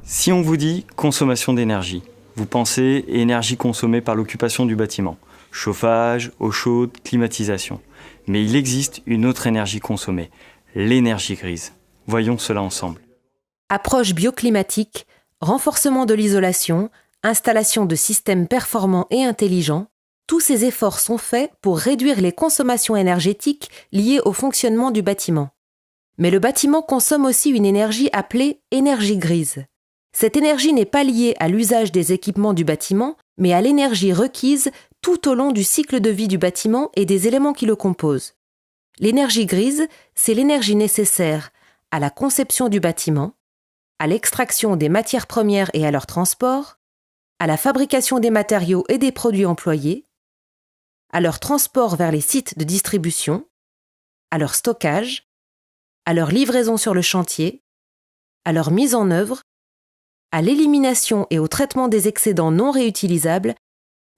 Si on vous dit consommation d'énergie, vous pensez énergie consommée par l'occupation du bâtiment, chauffage, eau chaude, climatisation. Mais il existe une autre énergie consommée, l'énergie grise. Voyons cela ensemble. Approche bioclimatique, renforcement de l'isolation, installation de systèmes performants et intelligents, tous ces efforts sont faits pour réduire les consommations énergétiques liées au fonctionnement du bâtiment. Mais le bâtiment consomme aussi une énergie appelée énergie grise. Cette énergie n'est pas liée à l'usage des équipements du bâtiment, mais à l'énergie requise tout au long du cycle de vie du bâtiment et des éléments qui le composent. L'énergie grise, c'est l'énergie nécessaire à la conception du bâtiment, à l'extraction des matières premières et à leur transport, à la fabrication des matériaux et des produits employés, à leur transport vers les sites de distribution, à leur stockage, à leur livraison sur le chantier, à leur mise en œuvre, à l'élimination et au traitement des excédents non réutilisables,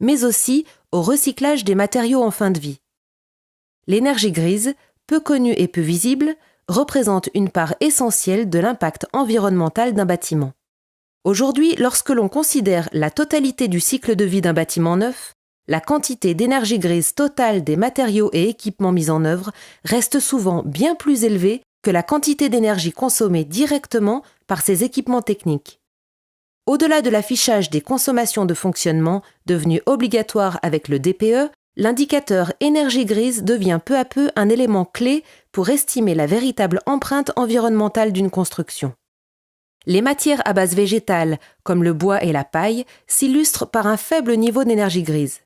mais aussi au recyclage des matériaux en fin de vie. L'énergie grise, peu connue et peu visible, représente une part essentielle de l'impact environnemental d'un bâtiment. Aujourd'hui, lorsque l'on considère la totalité du cycle de vie d'un bâtiment neuf, la quantité d'énergie grise totale des matériaux et équipements mis en œuvre reste souvent bien plus élevée que la quantité d'énergie consommée directement par ces équipements techniques. Au-delà de l'affichage des consommations de fonctionnement, devenu obligatoire avec le DPE, l'indicateur énergie grise devient peu à peu un élément clé pour estimer la véritable empreinte environnementale d'une construction. Les matières à base végétale, comme le bois et la paille, s'illustrent par un faible niveau d'énergie grise.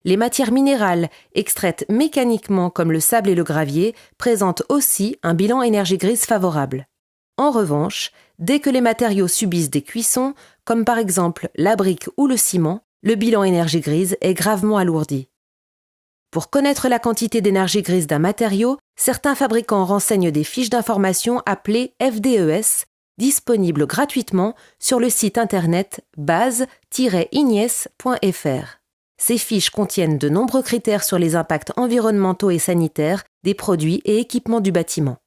Les matières minérales, extraites mécaniquement comme le sable et le gravier, présentent aussi un bilan énergie grise favorable. En revanche, dès que les matériaux subissent des cuissons, comme par exemple la brique ou le ciment, le bilan énergie grise est gravement alourdi. Pour connaître la quantité d'énergie grise d'un matériau, certains fabricants renseignent des fiches d'information appelées FDES, disponibles gratuitement sur le site internet base-ignes.fr. Ces fiches contiennent de nombreux critères sur les impacts environnementaux et sanitaires des produits et équipements du bâtiment.